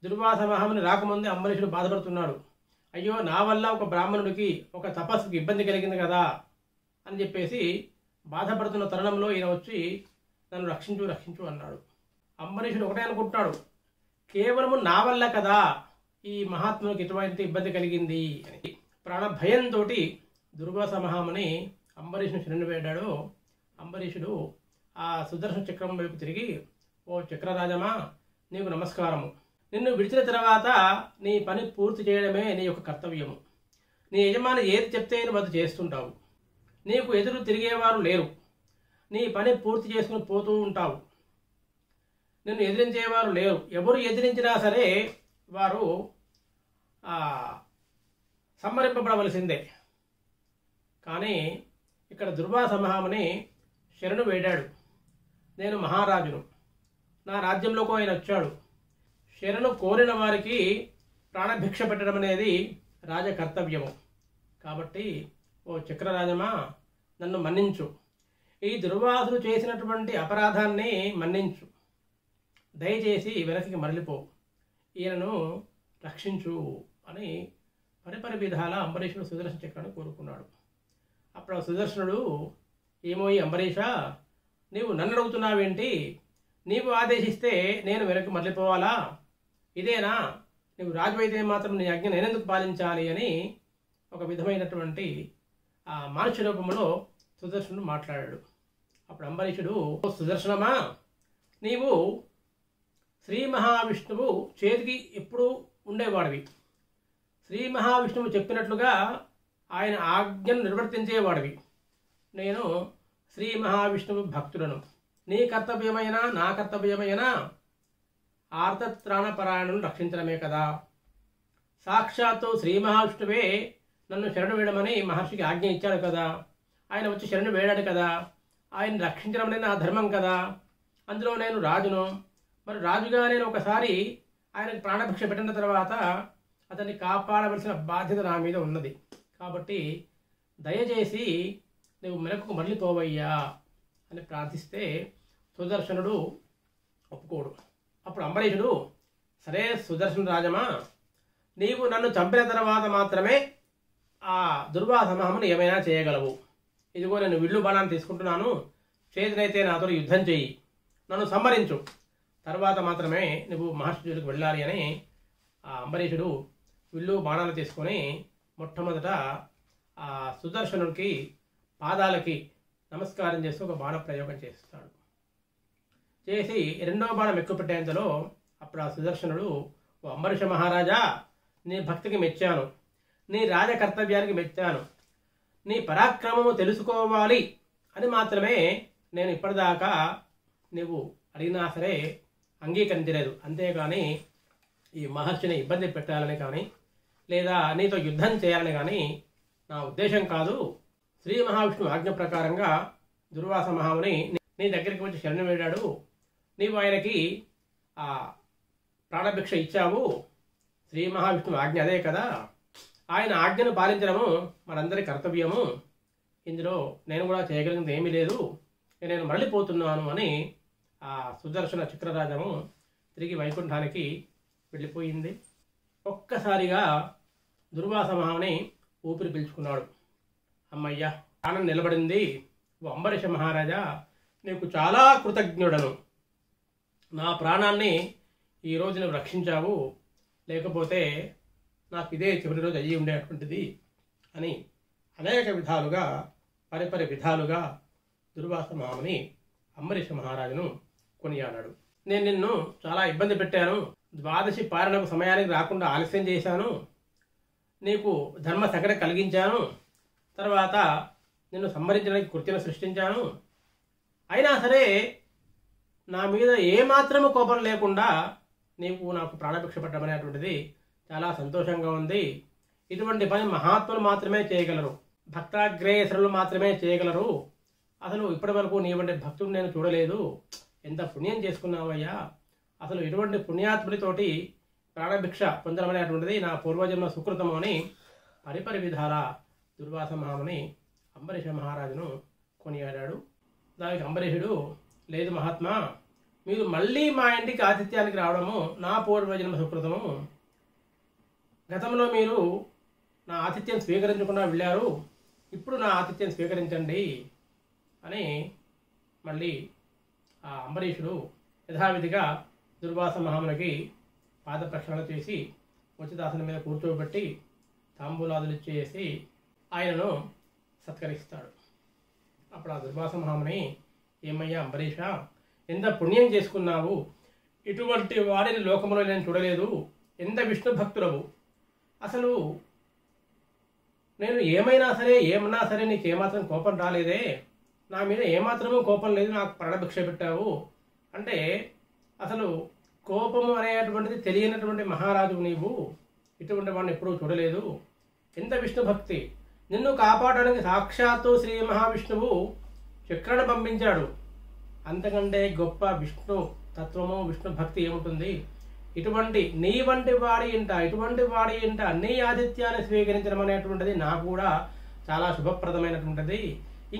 దుర్వాస మహాముని రాకముందే అంబరీషుడు బాధపడుతున్నాడు. అయ్యో, నా వల్ల ఒక బ్రాహ్మణుడికి, ఒక తపస్సుకి ఇబ్బంది కలిగింది కదా అని చెప్పేసి బాధపడుతున్న తరుణంలో ఈయన వచ్చి నన్ను రక్షించు అన్నాడు. అంబరీషుడు ఒకటే అనుకుంటున్నాడు, కేవలము నా వల్ల కదా ఈ మహాత్మునికి ఎటువంటి ఇబ్బంది కలిగింది అని. ప్రాణ భయంతో దుర్వాస మహాముని అంబరీషుని శరణు వేడాడు. అంబరీషుడు ఆ సుదర్శన చక్రం వైపు తిరిగి, ఓ చక్రరాజమా, నీకు నమస్కారము. నిన్ను విడిచిన తర్వాత నీ పని పూర్తి చేయడమే నీ యొక్క కర్తవ్యము. నీ యజమాని ఏది చెప్తే నువ్వు అది చేస్తుంటావు. నీకు ఎదురు తిరిగేవారు లేరు. నీ పని పూర్తి చేసుకుని పోతూ ఉంటావు. నిన్ను ఎదిరించేవారు లేరు. ఎవరు ఎదిరించినా సరే వారు సంహరింపబడవలసిందే. కానీ ఇక్కడ దుర్వాస మహాముని శరణు వేడాడు. నేను మహారాజును, నా రాజ్యంలోకి ఆయన వచ్చాడు. శరణు కోరిన వారికి ప్రాణభిక్ష పెట్టడం అనేది రాజకర్తవ్యము. కాబట్టి ఓ చక్రరాజమా, నన్ను మన్నించు. ఈ దుర్వాసుడు చేసినటువంటి అపరాధాన్ని మన్నించు. దయచేసి వెనక్కి మరలిపో, ఈయనను రక్షించు అని పరిపరి విధాల అంబరీషుడు సుదర్శన చక్రాన్ని కోరుకున్నాడు. అప్పుడు సుదర్శనుడు, ఏమో ఈ అంబరీష, నీవు నన్ను అడుగుతున్నావేంటి? నీవు ఆదేశిస్తే నేను వెనక్కి మరలిపోవాలా? ఇదేనా? నీవు రాజు అయితే మాత్రం నీ ఆజ్ఞ నేనెందుకు పాలించాలి అని ఒక విధమైనటువంటి ఆ మానుష రూపంలో సుదర్శనుడు మాట్లాడాడు. అప్పుడు అంబరీషుడు, సుదర్శనమా, నీవు శ్రీ మహావిష్ణువు చేతికి ఎప్పుడూ ఉండేవాడివి. శ్రీ మహావిష్ణువు చెప్పినట్లుగా ఆయన ఆజ్ఞను నిర్వర్తించేవాడివి. నేను శ్రీ మహావిష్ణువు భక్తులను. నీ కర్తవ్యమైనా నా కర్తవ్యమైనా ఆర్తత్రాణపరాయణను రక్షించడమే కదా. సాక్షాత్తు శ్రీ మహావిష్ణువే నన్ను శరణు వేయడమని మహర్షికి ఆజ్ఞ ఇచ్చాడు కదా. ఆయన వచ్చి శరణు వేడాడు కదా. ఆయన రక్షించడం అనేది నా ధర్మం కదా. అందులో నేను రాజును. మరి రాజుగా నేను ఒకసారి ఆయనకు ప్రాణభిక్ష పెట్టిన తర్వాత అతన్ని కాపాడవలసిన బాధ్యత నా మీద ఉన్నది. కాబట్టి దయచేసి నువ్వు మెలకుకు మరలిపోవయ్యా అని ప్రార్థిస్తే సుదర్శనుడు ఒప్పుకోడు. అప్పుడు అంబరీషుడు, సరే సుదర్శన రాజమా, నీవు నన్ను చంపిన తర్వాత మాత్రమే ఆ దుర్వాస మహాముని ఏమైనా చేయగలవు. ఇదిగో నేను విల్లు బాణాన్ని తీసుకుంటున్నాను, చేతినైతే నాతో యుద్ధం చెయ్యి, నన్ను సంహరించు, తర్వాత మాత్రమే నువ్వు మహర్షి జోలికి వెళ్ళాలి అని ఆ అంబరీషుడు విల్లు బాణాలు తీసుకొని మొట్టమొదట ఆ సుదర్శనుడికి పాదాలకి నమస్కారం చేస్తూ ఒక బాణ ప్రయోగం చేస్తాడు. చేసి రెండవ బాణం ఎక్కుపెట్టేంతలో అప్పుడు ఆ సుదర్శనుడు, ఓ అంబరీష మహారాజా, నీ భక్తికి మెచ్చాను, నీ రాజకర్తవ్యానికి మెచ్చాను, నీ పరాక్రమము తెలుసుకోవాలి అని మాత్రమే నేను ఇప్పటిదాకా నువ్వు అడిగినా సరే అంగీకరించలేదు. అంతేకాని ఈ మహర్షిని ఇబ్బంది పెట్టాలని కానీ లేదా నీతో యుద్ధం చేయాలని కానీ నా ఉద్దేశం కాదు. శ్రీ మహావిష్ణువు ఆజ్ఞ ప్రకారంగా దుర్వాస మహాముని నీ దగ్గరికి వచ్చి శరణం వేడాడు. నీవు ఆయనకి ఆ ప్రాణభిక్ష ఇచ్చావు. శ్రీ మహావిష్ణువు ఆజ్ఞ అదే కదా. ఆయన ఆజ్ఞను పాలించడము మనందరి కర్తవ్యము. ఇందులో నేను కూడా చేయగలిగింది ఏమీ లేదు. నేను మరలిపోతున్నాను అని ఆ సుదర్శన చక్రరాజము తిరిగి వైకుంఠానికి వెళ్ళిపోయింది. ఒక్కసారిగా దుర్వాస మహాముని ఊపిరి పీల్చుకున్నాడు. అమ్మయ్య, ప్రాణం నిలబడింది. ఓ అంబరీష మహారాజా, నీకు చాలా కృతజ్ఞుడను. నా ప్రాణాన్ని ఈరోజు నువ్వు రక్షించావు. లేకపోతే నాకు ఇదే చివరి రోజు అయ్యి ఉండేటువంటిది అని అనేక విధాలుగా పరిపరి విధాలుగా దుర్వాస మహాముని అంబరీష మహారాజును కొనియాడాడు. నేను నిన్ను చాలా ఇబ్బంది పెట్టాను. ద్వాదశి పారణకు సమయానికి రాకుండా ఆలస్యం చేశాను. నీకు ధర్మ సంకట కలిగించాను. తర్వాత నిన్ను సంహరించడానికి కృత్యను సృష్టించాను. అయినా సరే నా మీద ఏమాత్రము కోపం లేకుండా నీకు నాకు ప్రాణభిక్ష పట్టమనేటువంటిది చాలా సంతోషంగా ఉంది. ఇటువంటి పని మహాత్ములు మాత్రమే చేయగలరు, భక్తాగ్రేసరులు మాత్రమే చేయగలరు. అసలు ఇప్పటి వరకు నీ వంటి భక్తుడు నేను చూడలేదు. ఎంత పుణ్యం చేసుకున్నావయ్యా. అసలు ఇటువంటి పుణ్యాత్ముడితోటి ప్రాణభిక్ష పొందడం అనేటువంటిది నా పూర్వజన్మ సుకృతము అని పరిపరి విధాల దుర్వాస మహాముని అంబరీష మహారాజును కొనియాడాడు. దానికి అంబరీషుడు, లేదు మహాత్మా, మీరు మళ్ళీ మా ఇంటికి ఆతిథ్యానికి రావడము నా పూర్వజన్మ సుకృతము. గతంలో మీరు నా ఆతిథ్యం స్వీకరించకుండా వెళ్ళారు. ఇప్పుడు నా ఆతిథ్యం స్వీకరించండి అని మళ్ళీ ఆ అంబరీషుడు యథావిధిగా దుర్వాస మహామునికి పాద ప్రక్షాళన చేసి ఉచితాసనం మీద కూర్చోబెట్టి తాంబూలాదులు ఇచ్చేసి ఆయనను సత్కరిస్తాడు. అప్పుడు ఆ దుర్వాస మహాముని, ఏమయ్యా అంబరీష, ఎంత పుణ్యం చేసుకున్నావు. ఇటువంటి వాడిని లోకంలో నేను చూడలేదు. ఎంత విష్ణు భక్తులవు. అసలు నేను ఏమైనా సరే నీకు ఏమాత్రం కోపం రాలేదే. నా మీద ఏమాత్రమూ కోపం లేదు. నాకు ప్రాణభిక్ష పెట్టావు అంటే అసలు కోపము అనేటువంటిది తెలియనటువంటి మహారాజు నీవు. ఇటువంటి వాడిని ఎప్పుడూ చూడలేదు. ఎంత విష్ణు భక్తి. నిన్ను కాపాడడానికి సాక్షాత్తు శ్రీ మహావిష్ణువు చక్రను పంపించాడు. అంతకంటే గొప్ప విష్ణు తత్వము విష్ణు భక్తి ఏముంటుంది. ఇటువంటి నీ వంటి వాడి ఇంట నీ ఆతిథ్యాన్ని స్వీకరించడం అనేటువంటిది నాకు కూడా చాలా శుభప్రదమైనటువంటిది.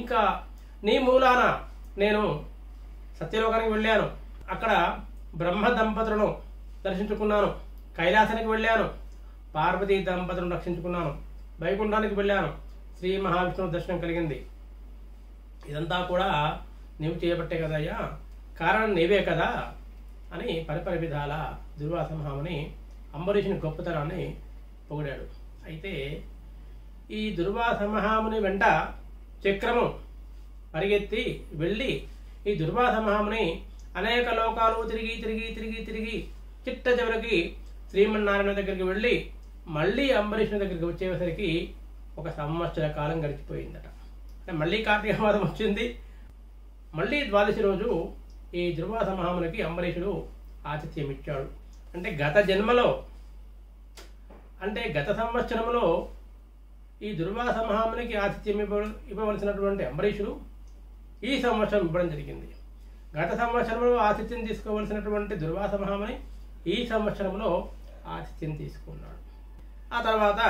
ఇంకా నీ మూలాన నేను సత్యలోకానికి వెళ్ళాను. అక్కడ బ్రహ్మ దంపతులను దర్శించుకున్నాను. కైలాసానికి వెళ్ళాను. పార్వతీ దంపతులను రక్షించుకున్నాను. వైకుంఠానికి వెళ్ళాను. శ్రీ మహావిష్ణువు దర్శనం కలిగింది. ఇదంతా కూడా నీవు చేయబట్టే కదయ్యా, కారణం నీవే కదా అని పరిపరి విధాల దుర్వాస మహాముని అంబరీషుని గొప్పతనాన్ని పొగిడాడు. అయితే ఈ దుర్వాస మహాముని వెంట చక్రము పరిగెత్తి వెళ్ళి ఈ దుర్వాస మహాముని అనేక లోకాలు తిరిగి చిట్ట చివరికి శ్రీమన్నారాయణ దగ్గరికి వెళ్ళి మళ్ళీ అంబరీషుని దగ్గరికి వచ్చేసరికి 1 సంవత్సర కాలం గడిచిపోయిందట. అంటే మళ్ళీ కార్తీక మాసం వచ్చింది. మళ్ళీ ద్వాదశి రోజు ఈ దుర్వాస మహామునికి అంబరీషుడు ఆతిథ్యం ఇచ్చాడు. అంటే గత సంవత్సరంలో ఈ దుర్వాస మహామునికి ఆతిథ్యం ఇవ్వవలసినటువంటి అంబరీషుడు ఈ సంవత్సరం ఇవ్వడం జరిగింది. గత సంవత్సరంలో ఆతిథ్యం తీసుకోవలసినటువంటి దుర్వాస మహాముని ఈ సంవత్సరంలో ఆతిథ్యం తీసుకున్నాడు. ఆ తర్వాత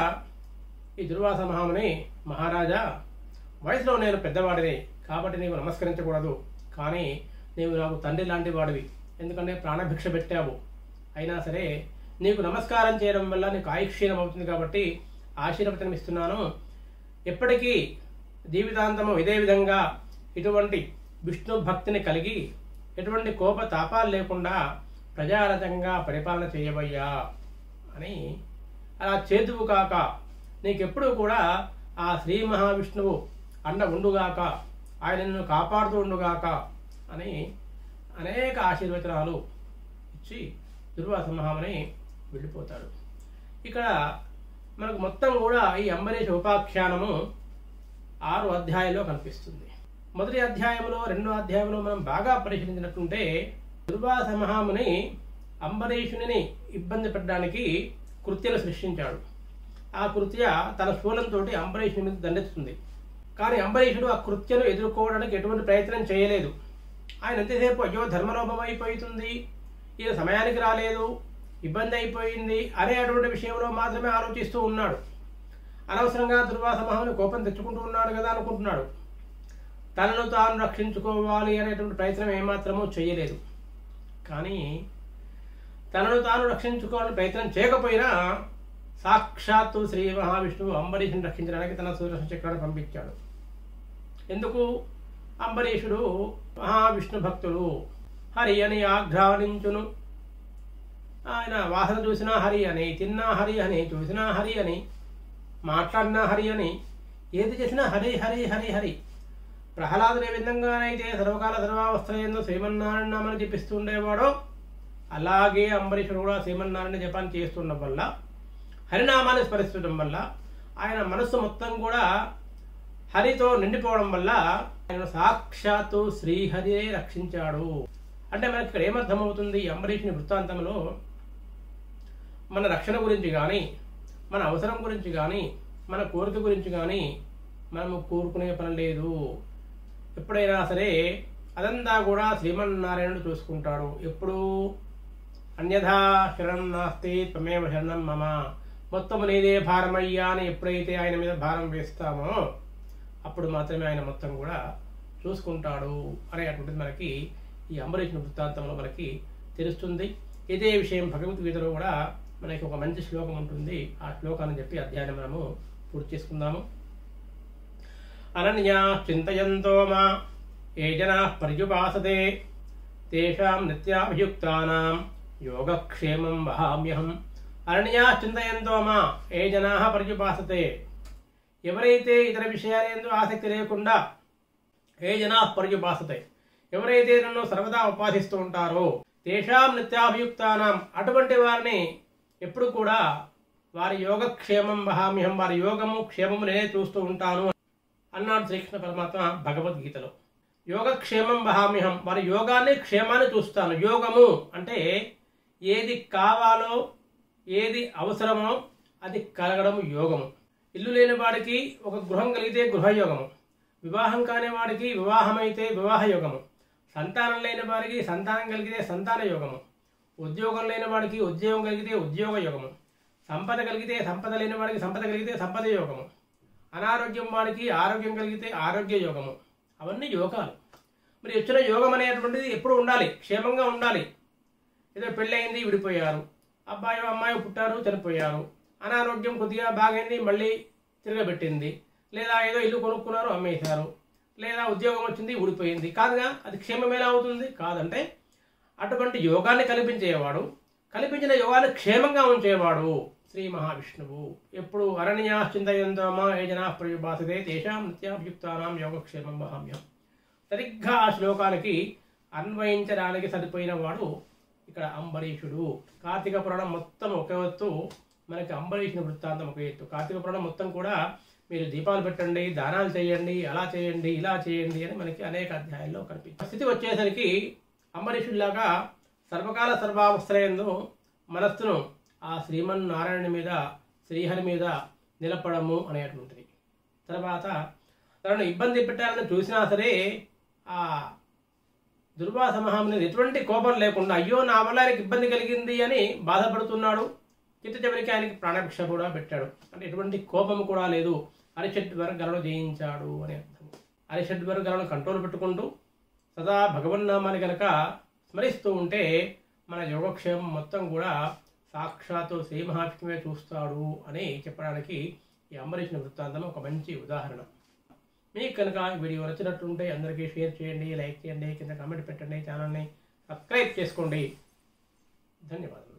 ఈ దుర్వాస మహాముని, మహారాజా, వయసులో నేను పెద్దవాడిని కాబట్టి నీవు నమస్కరించకూడదు. కానీ నీవు నాకు తండ్రి లాంటి వాడివి. ఎందుకంటే ప్రాణభిక్ష పెట్టావు. అయినా సరే నీకు నమస్కారం చేయడం వల్ల నీకు ఆయుక్షీణం అవుతుంది కాబట్టి ఆశీర్వచనం ఇస్తున్నాను. ఎప్పటికీ జీవితాంతము ఇదే విధంగా ఇటువంటి విష్ణు భక్తిని కలిగి ఎటువంటి కోప తాపాలు లేకుండా ప్రజారతంగా పరిపాలన చేయబయ్యా అని. అలా చేతువు కాక నీకెప్పుడు కూడా ఆ శ్రీ మహావిష్ణువు అండ ఉండుగాక, ఆయన నిన్ను కాపాడుతూ ఉండుగాక అని అనేక ఆశీర్వచనాలు ఇచ్చి దుర్వాస మహాముని వెళ్ళిపోతాడు. ఇక్కడ మనకు మొత్తం కూడా ఈ అంబరీష ఉపాఖ్యానము 6 అధ్యాయాల్లో కనిపిస్తుంది. మొదటి అధ్యాయంలో రెండో అధ్యాయంలో మనం బాగా పరిశీలించినట్టుంటే దుర్వాస మహాముని అంబరీషుని ఇబ్బంది పెట్టడానికి కృత్యను సృష్టించాడు. ఆ కృత్య తన శూలంతో అంబరీషుని మీద దండెత్తుతుంది. కానీ అంబరీషుడు ఆ కృత్యను ఎదుర్కోవడానికి ఎటువంటి ప్రయత్నం చేయలేదు. ఆయన ఎంతసేపు అయ్యో ధర్మలోపం అయిపోతుంది, ఈయన సమయానికి రాలేదు, ఇబ్బంది అయిపోయింది అనేటువంటి విషయంలో మాత్రమే ఆలోచిస్తూ ఉన్నాడు. అనవసరంగా దుర్వాస మహాముని కోపం తెచ్చుకుంటూ ఉన్నాడు కదా అనుకుంటున్నాడు. తనను తాను రక్షించుకోవాలి అనేటువంటి ప్రయత్నం ఏమాత్రమూ చేయలేదు. కానీ తనను తాను రక్షించుకోవాలని ప్రయత్నం చేయకపోయినా సాక్షాత్తు శ్రీ మహావిష్ణువు అంబరీషుని రక్షించడానికి తన సుదర్శన చక్రాన్ని పంపించాడు. ఎందుకు? అంబరీషుడు మహావిష్ణు భక్తుడు, హరి అని ఆఘ్రానించును. ఆయన వాసన చూసినా హరి అని, తిన్నా హరి అని, చూసినా హరి అని, మాట్లాడినా హరి అని, ఏది చేసినా హరి హరి హరి హరి. ప్రహ్లాదుడు ఏ విధంగానైతే సర్వకాల సర్వావస్థయందు శ్రీమన్నారాయణ నామని జపిస్తూ ఉండేవాడో అలాగే అంబరీషుడు కూడా శ్రీమన్నారాయణ జపాన్ని చేస్తుండడం వల్ల, హరినామాన్ని స్మరిస్తుండడం వల్ల ఆయన మనస్సు మొత్తం కూడా హరితో నిండిపోవడం వల్ల ఆయన సాక్షాత్తు శ్రీహరియే రక్షించాడు. అంటే మనకి ఇక్కడ ఏమర్థమవుతుంది? అంబరీషుని వృత్తాంతంలో మన రక్షణ గురించి కానీ, మన అవసరం గురించి కానీ, మన కోరిక గురించి కానీ మనము కోరుకునే పని లేదు. ఎప్పుడైనా సరే అదంతా కూడా శ్రీమన్నారాయణుడు చూసుకుంటాడు. ఎప్పుడు అన్యథా శరణం నాస్తి త్వమేవ శరణం మమ, మొత్తం నీదే భారమయ్యా అని ఎప్పుడైతే ఆయన మీద భారం వేస్తామో అప్పుడు మాత్రమే ఆయన మొత్తం కూడా చూసుకుంటాడు అనేటువంటిది మనకి ఈ అంబరీషుని వృత్తాంతంలో మనకి తెలుస్తుంది. ఇదే విషయం భగవద్గీతలో కూడా మనకి ఒక మంచి శ్లోకం ఉంటుంది. ఆ శ్లోకాన్ని చెప్పి అధ్యాయం మనము పూర్తి చేసుకుందాము. అనన్యా చింతయంతో మా ఏ జనా పర్యుపాసతే తేషాం నిత్యాభియుక్తానాం యోగక్షేమం వహామ్యహం. అనన్యా చింతయంతో మా ఏ జనా పర్యుపాసతే, ఎవరైతే ఇతర విషయాలందు ఆసక్తి లేకుండా, ఏ జనా పర్యుపాసతే, ఎవరైతే నన్ను సర్వదా ఉపాసిస్తూ ఉంటారో, తేషాం నిత్యాభియుక్తానాం, అటువంటి వారిని ఎప్పుడు కూడా వారి యోగక్షేమం వహామ్యహం, వారి యోగము క్షేమము నేనే చూస్తూ ఉంటాను అన్నాడు శ్రీకృష్ణ పరమాత్మ భగవద్గీతలో. యోగక్షేమం వహామ్యహం, వారి యోగాన్ని క్షేమాన్ని చూస్తాను. యోగము అంటే ఏది కావాలో ఏది అవసరమో అది కలగడం యోగము. ఇల్లు లేని వాడికి ఒక గృహం కలిగితే గృహయోగము, వివాహం కాని వాడికి వివాహం అయితే వివాహ యోగము, సంతానం లేని వారికి సంతానం కలిగితే సంతాన యోగము, ఉద్యోగం లేని వాడికి ఉద్యోగం కలిగితే ఉద్యోగ యోగము, సంపద కలిగితే సంపద లేని వాడికి సంపద కలిగితే సంపద యోగము, అనారోగ్యం వాడికి ఆరోగ్యం కలిగితే ఆరోగ్య యోగము. అవన్నీ యోగాలు. మరి వచ్చిన యోగం అనేటువంటిది ఎప్పుడు ఉండాలి, క్షేమంగా ఉండాలి. ఏదో పెళ్ళయింది విడిపోయారు, అబ్బాయో అమ్మాయో పుట్టారు చనిపోయారు, అనారోగ్యం కొద్దిగా బాగైంది మళ్ళీ తిరగబెట్టింది, లేదా ఏదో ఇల్లు కొనుక్కున్నారు అమ్మేశారు, లేదా ఉద్యోగం వచ్చింది ఊడిపోయింది. కాదుగా, అది క్షేమం ఎలా అవుతుంది? కాదంటే అటువంటి యోగాన్ని కల్పించేవాడు, కల్పించిన యోగాన్ని క్షేమంగా ఉంచేవాడు శ్రీ మహావిష్ణువు. ఎప్పుడు అరణ్యా చింతయంతమా ఏ జనా పర్యుపాసతే తేషాం నిత్యాభియుక్తానాం యోగక్షేమం వహామ్యం. సరిగ్గా ఆ శ్లోకానికి అన్వయించడానికి సరిపోయిన వాడు ఇక్కడ అంబరీషుడు. కార్తీక పురాణం మొత్తం ఒక ఎత్తు, మనకి అంబరీషుని వృత్తాంతం ఒక ఎత్తు. కార్తీక పురాణం మొత్తం కూడా మీరు దీపాలు పెట్టండి, దానాలు చేయండి, అలా చేయండి, ఇలా చేయండి అని మనకి అనేక అధ్యాయాల్లో కనిపిస్తుంది. స్థితి వచ్చేసరికి అంబరీషుడిలాగా సర్వకాల సర్వావస్థయందు మనస్సును ఆ శ్రీమన్నారాయణ మీద, శ్రీహరి మీద నిలపడము అనేటువంటిది. తర్వాత తనను ఇబ్బంది పెట్టాలని చూసినా సరే ఆ దుర్వాస మహాముని ఎటువంటి కోపం లేకుండా, అయ్యో నా వల్ల ఆయనకి ఇబ్బంది కలిగింది అని బాధపడుతున్నాడు. చివరికి ఆయనకి ప్రాణభిక్ష కూడా పెట్టాడు. అంటే ఎటువంటి కోపము కూడా లేదు. అరిషడ్ వర్గాలను జయించాడు అని అర్థం. అరిషడ్ వర్గాలను కంట్రోల్ పెట్టుకుంటూ సదా భగవన్నామాన్ని కనుక స్మరిస్తూ ఉంటే మన యోగక్షేమం మొత్తం కూడా సాక్షాత్తు శ్రీ మహావిష్ణువే చూస్తాడు అని చెప్పడానికి ఈ అంబరీషుని వృత్తాంతం ఒక మంచి ఉదాహరణ. మీకు కనుక వీడియో నచ్చినట్టుంటే అందరికీ షేర్ చేయండి, లైక్ చేయండి, కింద కామెంట్ పెట్టండి, ఛానల్ని సబ్స్క్రైబ్ చేసుకోండి. ధన్యవాదాలు.